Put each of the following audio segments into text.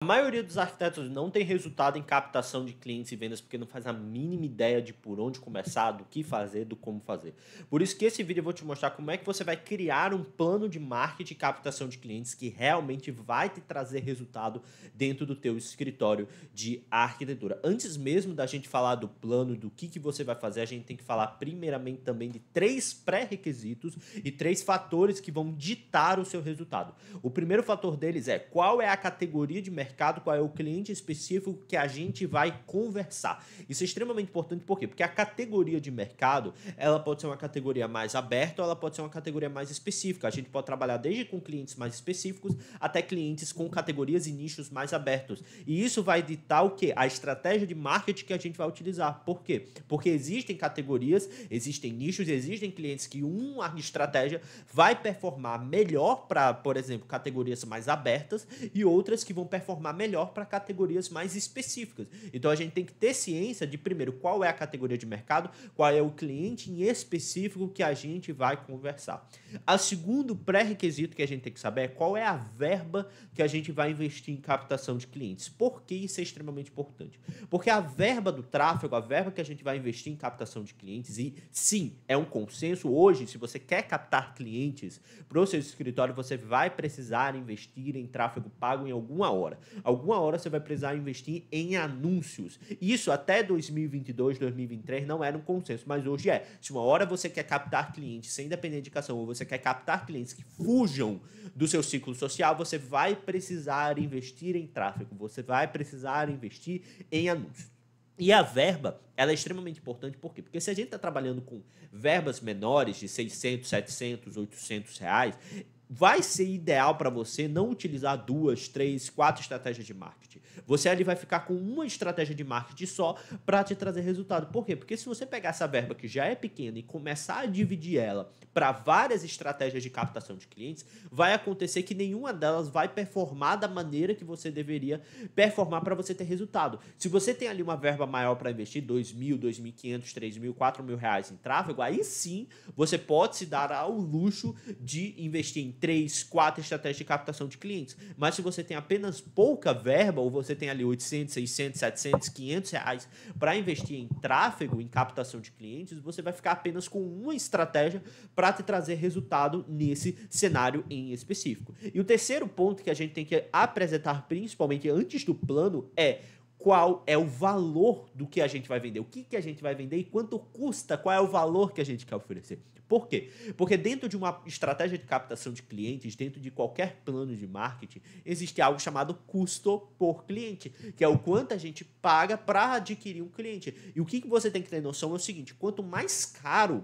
A maioria dos arquitetos não tem resultado em captação de clientes e vendas porque não faz a mínima ideia de por onde começar, do que fazer, do como fazer. Por isso que esse vídeo eu vou te mostrar como é que você vai criar um plano de marketing e captação de clientes que realmente vai te trazer resultado dentro do teu escritório de arquitetura. Antes mesmo da gente falar do plano, do que você vai fazer, a gente tem que falar primeiramente também de 3 pré-requisitos e 3 fatores que vão ditar o seu resultado. O primeiro fator deles é qual é a categoria de mercado, qual é o cliente específico que a gente vai conversar. Isso é extremamente importante, por quê? Porque a categoria de mercado, ela pode ser uma categoria mais aberta ou ela pode ser uma categoria mais específica. A gente pode trabalhar desde com clientes mais específicos até clientes com categorias e nichos mais abertos. E isso vai ditar o quê? A estratégia de marketing que a gente vai utilizar. Por quê? Porque existem categorias, existem nichos, existem clientes que uma estratégia vai performar melhor para, por exemplo, categorias mais abertas e outras que vão performar melhor para categorias mais específicas. Então a gente tem que ter ciência de, primeiro, qual é a categoria de mercado, qual é o cliente em específico que a gente vai conversar. O segundo pré-requisito que a gente tem que saber é qual é a verba que a gente vai investir em captação de clientes. Por que isso é extremamente importante? Porque a verba do tráfego, a verba que a gente vai investir em captação de clientes, e sim, é um consenso hoje, se você quer captar clientes para o seu escritório, você vai precisar investir em tráfego pago em alguma hora. Alguma hora você vai precisar investir em anúncios. Isso até 2022, 2023 não era um consenso, mas hoje é. Se uma hora você quer captar clientes sem depender de indicação ou você quer captar clientes que fujam do seu ciclo social, você vai precisar investir em tráfego, você vai precisar investir em anúncios. E a verba, ela é extremamente importante, por quê? Porque se a gente está trabalhando com verbas menores de 600, 700, 800 reais, vai ser ideal para você não utilizar 2, 3, 4 estratégias de marketing. Você ali vai ficar com uma estratégia de marketing só para te trazer resultado. Por quê? Porque se você pegar essa verba que já é pequena e começar a dividir ela para várias estratégias de captação de clientes, vai acontecer que nenhuma delas vai performar da maneira que você deveria performar para você ter resultado. Se você tem ali uma verba maior para investir, 2.000, 2.500, 3.000, 4.000 reais em tráfego, aí sim você pode se dar ao luxo de investir em 3, 4 estratégias de captação de clientes. Mas se você tem apenas pouca verba, ou você tem ali 800, 600, 700, 500 reais para investir em tráfego, em captação de clientes, você vai ficar apenas com uma estratégia para te trazer resultado nesse cenário em específico. E o terceiro ponto que a gente tem que apresentar, principalmente antes do plano, é qual é o valor do que a gente vai vender, o que a gente vai vender e quanto custa, qual é o valor que a gente quer oferecer. Por quê? Porque dentro de uma estratégia de captação de clientes, dentro de qualquer plano de marketing, existe algo chamado custo por cliente, que é o quanto a gente paga para adquirir um cliente. E o que você tem que ter noção é o seguinte, quanto mais caro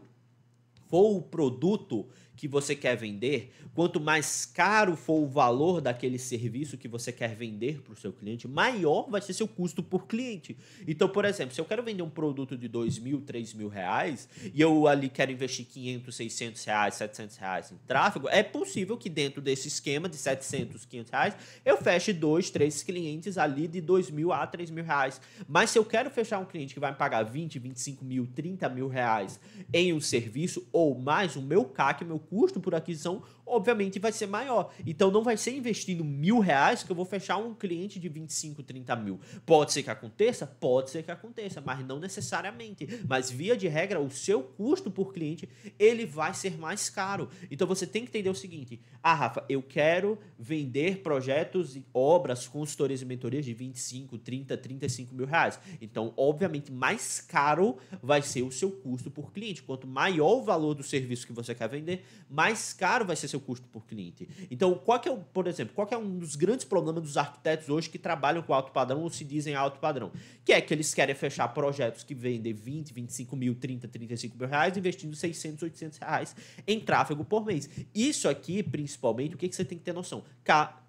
for o produto que você quer vender, quanto mais caro for o valor daquele serviço que você quer vender para o seu cliente, maior vai ser seu custo por cliente. Então, por exemplo, se eu quero vender um produto de 2.000, 3.000 reais e eu ali quero investir 500, 600 reais, 700 reais em tráfego, é possível que dentro desse esquema de 700, 500 reais, eu feche 2, 3 clientes ali de 2.000 a 3.000 reais. Mas se eu quero fechar um cliente que vai me pagar 20, 25 mil, 30 mil reais em um serviço ou mais, o meu CAC, o meu custo por aquisição, obviamente vai ser maior. Então não vai ser investindo 1.000 reais que eu vou fechar um cliente de 25, 30 mil. Pode ser que aconteça? Pode ser que aconteça, mas não necessariamente. Mas via de regra, o seu custo por cliente, ele vai ser mais caro. Então você tem que entender o seguinte, Rafa, eu quero vender projetos e obras, consultorias e mentorias de 25, 30, 35 mil reais. Então, obviamente, mais caro vai ser o seu custo por cliente. Quanto maior o valor do serviço que você quer vender, mais caro vai ser seu custo por cliente. Então, por exemplo, qual que é um dos grandes problemas dos arquitetos hoje que trabalham com alto padrão ou se dizem alto padrão? Que é que eles querem fechar projetos que vendem 20, 25 mil, 30, 35 mil reais, investindo 600, 800 reais em tráfego por mês. Isso aqui, principalmente, o que você tem que ter noção?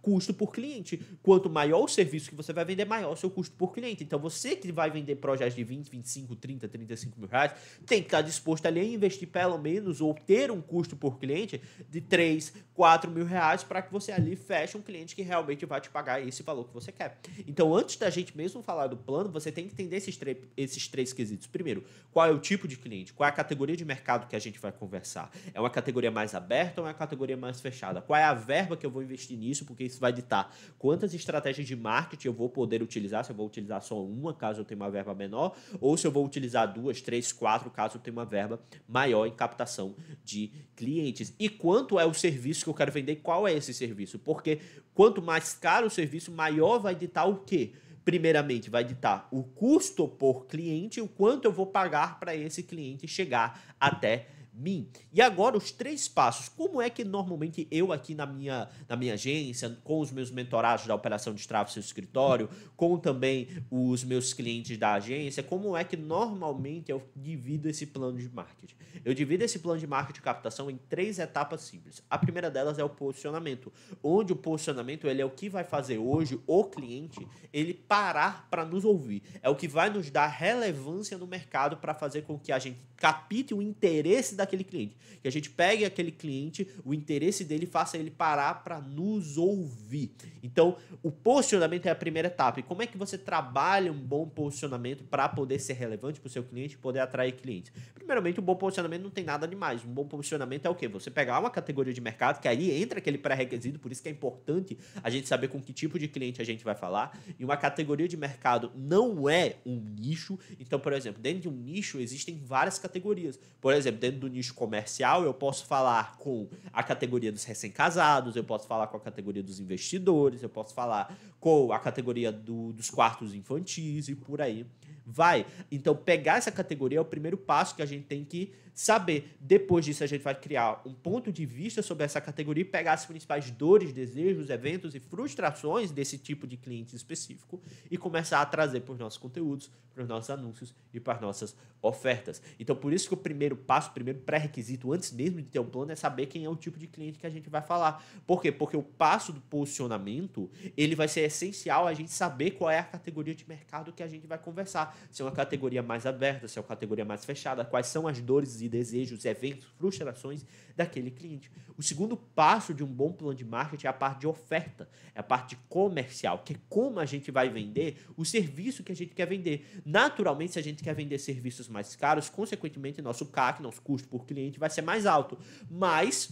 Custo por cliente. Quanto maior o serviço que você vai vender, maior o seu custo por cliente. Então, você que vai vender projetos de 20, 25, 30, 35 mil reais, tem que estar disposto ali a investir pelo menos ou ter um custo por cliente de 3, 4 mil reais para que você ali feche um cliente que realmente vai te pagar esse valor que você quer. Então, antes da gente mesmo falar do plano, você tem que entender esses três quesitos. Primeiro, qual é o tipo de cliente? Qual é a categoria de mercado que a gente vai conversar? É uma categoria mais aberta ou é uma categoria mais fechada? Qual é a verba que eu vou investir nisso? Porque isso clientes vai ditar quantas estratégias de marketing eu vou poder utilizar, se eu vou utilizar só uma, caso eu tenha uma verba menor, ou se eu vou utilizar 2, 3, 4, caso eu tenha uma verba maior em captação de clientes. E quanto é o serviço que eu quero vender, qual é esse serviço? Porque quanto mais caro o serviço, maior vai ditar o quê? Primeiramente, vai ditar o custo por cliente, o quanto eu vou pagar para esse cliente chegar até mim. E agora os 3 passos. Como é que normalmente eu aqui na minha agência, com os meus mentorados da operação de tráfego no escritório, com também os meus clientes da agência, como é que normalmente eu divido esse plano de marketing? Eu divido esse plano de marketing e captação em 3 etapas simples. A primeira delas é o posicionamento, onde o posicionamento ele é o que vai fazer hoje o cliente ele parar para nos ouvir. É o que vai nos dar relevância no mercado para fazer com que a gente capte o interesse daquele cliente. Que a gente pegue aquele cliente, o interesse dele, faça ele parar para nos ouvir. Então, o posicionamento é a primeira etapa. E como é que você trabalha um bom posicionamento para poder ser relevante para o seu cliente e poder atrair clientes? Primeiramente, um bom posicionamento não tem nada demais. Um bom posicionamento é o quê? Você pegar uma categoria de mercado, que aí entra aquele pré-requisito, por isso que é importante a gente saber com que tipo de cliente a gente vai falar. E uma categoria de mercado não é um nicho. Então, por exemplo, dentro de um nicho existem várias categorias. Por exemplo, dentro do nicho comercial, eu posso falar com a categoria dos recém-casados, eu posso falar com a categoria dos investidores, eu posso falar com a categoria dos quartos infantis e por aí vai. Então, pegar essa categoria é o primeiro passo que a gente tem que saber. Depois disso, a gente vai criar um ponto de vista sobre essa categoria e pegar as principais dores, desejos, eventos e frustrações desse tipo de cliente específico e começar a trazer para os nossos conteúdos, para os nossos anúncios e para as nossas ofertas. Então, por isso que o primeiro passo, o primeiro pré-requisito, antes mesmo de ter um plano, é saber quem é o tipo de cliente que a gente vai falar. Por quê? Porque o passo do posicionamento, ele vai ser essencial a gente saber qual é a categoria de mercado que a gente vai conversar. Se é uma categoria mais aberta, se é uma categoria mais fechada, quais são as dores e desejos, eventos, frustrações daquele cliente. O segundo passo de um bom plano de marketing é a parte de oferta, é a parte comercial, que é como a gente vai vender o serviço que a gente quer vender. Naturalmente, se a gente quer vender serviços mais caros, consequentemente, nosso CAC, nosso custo por cliente, vai ser mais alto. Mas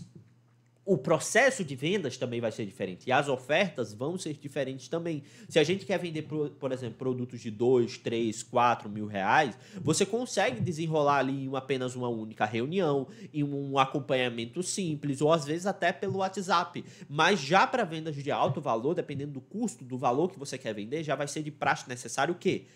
o processo de vendas também vai ser diferente. E as ofertas vão ser diferentes também. Se a gente quer vender, por exemplo, produtos de 2, 3, 4 mil reais, você consegue desenrolar ali em apenas uma única reunião, em um acompanhamento simples, ou às vezes até pelo WhatsApp. Mas já para vendas de alto valor, dependendo do custo, do valor que você quer vender, já vai ser de praxe necessário o quê?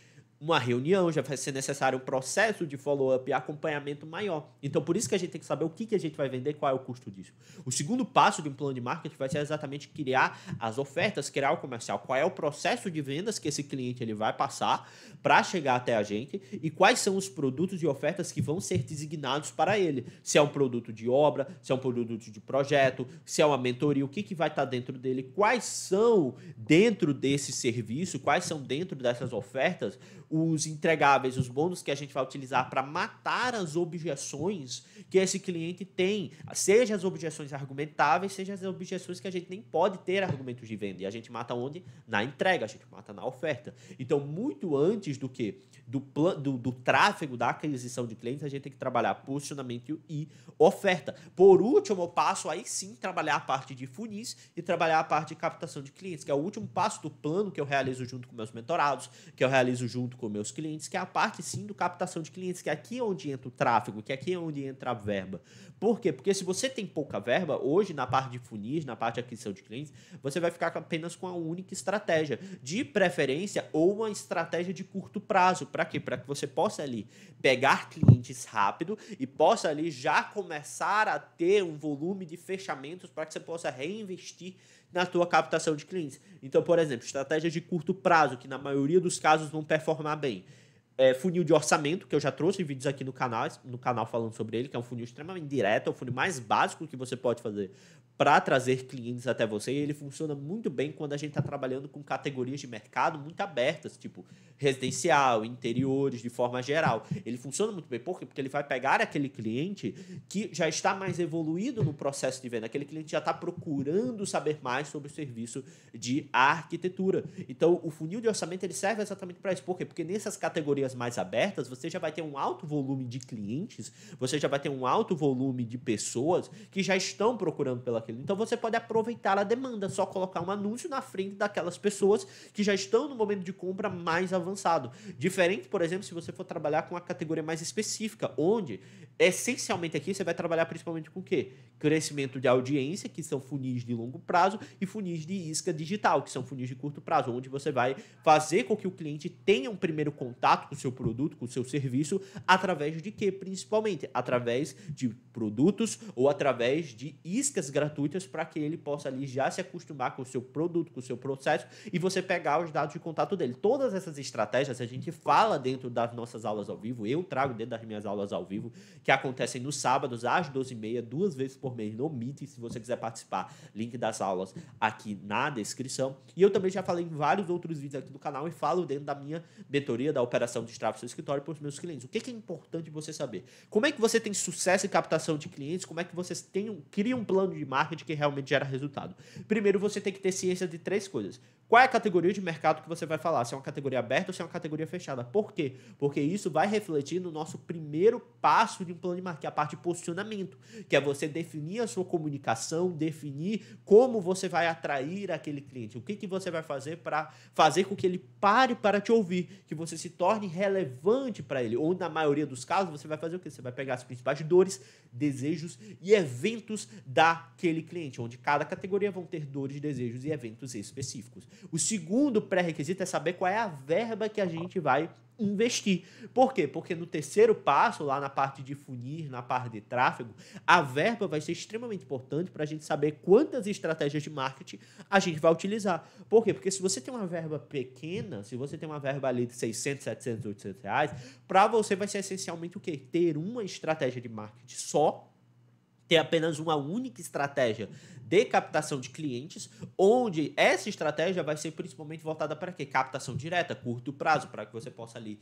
Uma reunião, já vai ser necessário um processo de follow-up e acompanhamento maior. Então, por isso que a gente tem que saber o que a gente vai vender, qual é o custo disso. O segundo passo de um plano de marketing vai ser exatamente criar as ofertas, criar o comercial. Qual é o processo de vendas que esse cliente ele vai passar para chegar até a gente e quais são os produtos e ofertas que vão ser designados para ele. Se é um produto de obra, se é um produto de projeto, se é uma mentoria, o que vai estar dentro dele, quais são dentro desse serviço, quais são dentro dessas ofertas os entregáveis, os bônus que a gente vai utilizar para matar as objeções que esse cliente tem, seja as objeções argumentáveis, seja as objeções que a gente nem pode ter argumentos de venda. E a gente mata onde? Na entrega, a gente mata na oferta. Então, muito antes do que do tráfego, da aquisição de clientes, a gente tem que trabalhar posicionamento e oferta. Por último passo, aí sim, trabalhar a parte de funis e trabalhar a parte de captação de clientes, que é o último passo do plano que eu realizo junto com meus mentorados, que eu realizo junto com meus clientes, que é a parte sim do captação de clientes, que é aqui onde entra o tráfego, que é aqui onde entra a verba. Por quê? Porque se você tem pouca verba, hoje na parte de funis, na parte de aquisição de clientes, você vai ficar apenas com a única estratégia, de preferência ou uma estratégia de curto prazo. Para quê? Para que você possa ali pegar clientes rápido e possa ali já começar a ter um volume de fechamentos para que você possa reinvestir na tua captação de clientes. Então, por exemplo, estratégias de curto prazo, que na maioria dos casos vão performar bem. Funil de orçamento, que eu já trouxe vídeos aqui no canal falando sobre ele, que é um funil extremamente direto, é o funil mais básico que você pode fazer para trazer clientes até você, e ele funciona muito bem quando a gente está trabalhando com categorias de mercado muito abertas, tipo residencial, interiores, de forma geral. Ele funciona muito bem, por quê? Porque ele vai pegar aquele cliente que já está mais evoluído no processo de venda, aquele cliente já está procurando saber mais sobre o serviço de arquitetura. Então, o funil de orçamento ele serve exatamente para isso. Por quê? Porque nessas categorias categorias mais abertas, você já vai ter um alto volume de clientes, você já vai ter um alto volume de pessoas que já estão procurando pelaquilo. Então você pode aproveitar a demanda, só colocar um anúncio na frente daquelas pessoas que já estão no momento de compra mais avançado. Diferente, por exemplo, se você for trabalhar com uma categoria mais específica, onde essencialmente aqui você vai trabalhar principalmente com o quê? Crescimento de audiência, que são funis de longo prazo, e funis de isca digital, que são funis de curto prazo, onde você vai fazer com que o cliente tenha um primeiro contato com o seu produto, com o seu serviço, através de quê? Principalmente através de produtos ou através de iscas gratuitas para que ele possa ali já se acostumar com o seu produto, com o seu processo e você pegar os dados de contato dele. Todas essas estratégias a gente fala dentro das nossas aulas ao vivo, eu trago dentro das minhas aulas ao vivo, que acontecem nos sábados às 12h30, 2 vezes por mês no Meet. Se você quiser participar, link das aulas aqui na descrição. E eu também já falei em vários outros vídeos aqui do canal e falo dentro da minha mentoria da operação de tráfego do seu escritório para os meus clientes. O que é importante você saber? Como é que você tem sucesso em captação de clientes? Como é que você cria um plano de marketing que realmente gera resultado? Primeiro, você tem que ter ciência de 3 coisas. Qual é a categoria de mercado que você vai falar? Se é uma categoria aberta ou se é uma categoria fechada. Por quê? Porque isso vai refletir no nosso primeiro passo de um plano de marketing, que é a parte de posicionamento, que é você definir a sua comunicação, definir como você vai atrair aquele cliente, o que você vai fazer para fazer com que ele pare para te ouvir, que você se torne relevante para ele, ou na maioria dos casos você vai fazer o quê? Você vai pegar as principais dores, desejos e eventos daquele cliente, onde cada categoria vão ter dores, desejos e eventos específicos. O segundo pré-requisito é saber qual é a verba que a gente vai investir. Por quê? Porque no terceiro passo, lá na parte de funil, na parte de tráfego, a verba vai ser extremamente importante para a gente saber quantas estratégias de marketing a gente vai utilizar. Por quê? Porque se você tem uma verba pequena, se você tem uma verba ali de 600, 700, 800 reais, para você vai ser essencialmente o quê? Ter uma estratégia de marketing só, ter apenas uma única estratégia de captação de clientes, onde essa estratégia vai ser principalmente voltada para quê? Captação direta, curto prazo, para que você possa ali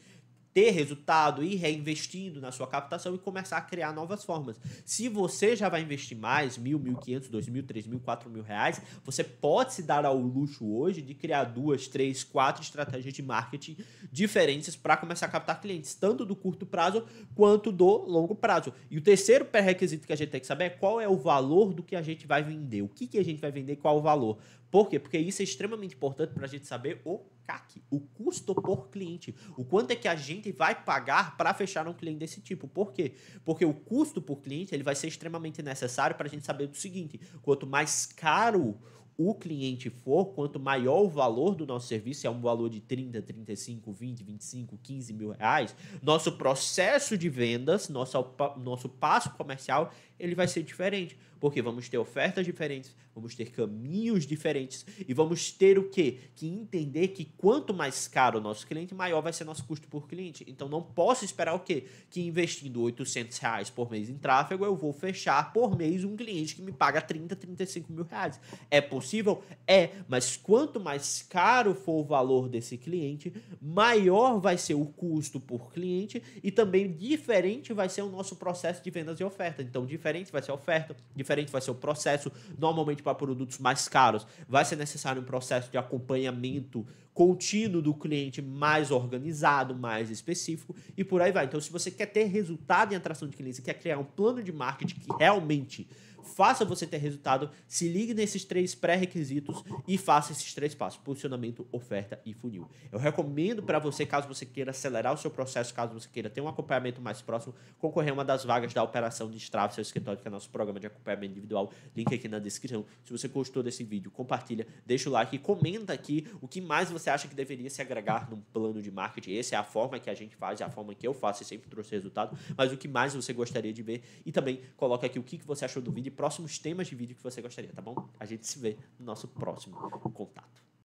ter resultado, ir reinvestindo na sua captação e começar a criar novas formas. Se você já vai investir mais, 1.000, 1.500, 2.000, 3.000, 4.000 reais, você pode se dar ao luxo hoje de criar 2, 3, 4 estratégias de marketing diferentes para começar a captar clientes, tanto do curto prazo quanto do longo prazo. E o terceiro pré-requisito que a gente tem que saber é qual é o valor do que a gente vai vender, o que a gente vai vender, qual o valor. Por quê? Porque isso é extremamente importante para a gente saber o CAC, o custo por cliente. O quanto é que a gente vai pagar para fechar um cliente desse tipo. Por quê? Porque o custo por cliente ele vai ser extremamente necessário para a gente saber do seguinte: quanto mais caro o cliente for, quanto maior o valor do nosso serviço, se é um valor de 30, 35, 20, 25, 15 mil reais, nosso processo de vendas, nosso passo comercial, ele vai ser diferente. Porque vamos ter ofertas diferentes, vamos ter caminhos diferentes e vamos ter o quê? Que entender que quanto mais caro o nosso cliente, maior vai ser nosso custo por cliente. Então não posso esperar o quê? Que investindo 800 reais por mês em tráfego, eu vou fechar por mês um cliente que me paga 30, 35 mil reais. É possível? É, mas quanto mais caro for o valor desse cliente, maior vai ser o custo por cliente e também diferente vai ser o nosso processo de vendas e oferta. Então diferente vai ser a oferta, diferente vai ser o processo. Normalmente para produtos mais caros vai ser necessário um processo de acompanhamento contínuo do cliente mais organizado, mais específico e por aí vai. Então se você quer ter resultado em atração de clientes, quer criar um plano de marketing que realmente faça você ter resultado, se ligue nesses 3 pré-requisitos e faça esses 3 passos: posicionamento, oferta e funil. Eu recomendo para você, caso você queira acelerar o seu processo, caso você queira ter um acompanhamento mais próximo, concorrer a uma das vagas da operação de Destrave Seu Escritório, que é nosso programa de acompanhamento individual. Link aqui na descrição. Se você gostou desse vídeo, compartilha, deixa o like e comenta aqui o que mais você acha que deveria se agregar num plano de marketing. Essa é a forma que a gente faz, é a forma que eu faço e sempre trouxe resultado, mas o que mais você gostaria de ver e também coloca aqui o que você achou do vídeo e próximos temas de vídeo que você gostaria, tá bom? A gente se vê no nosso próximo contato.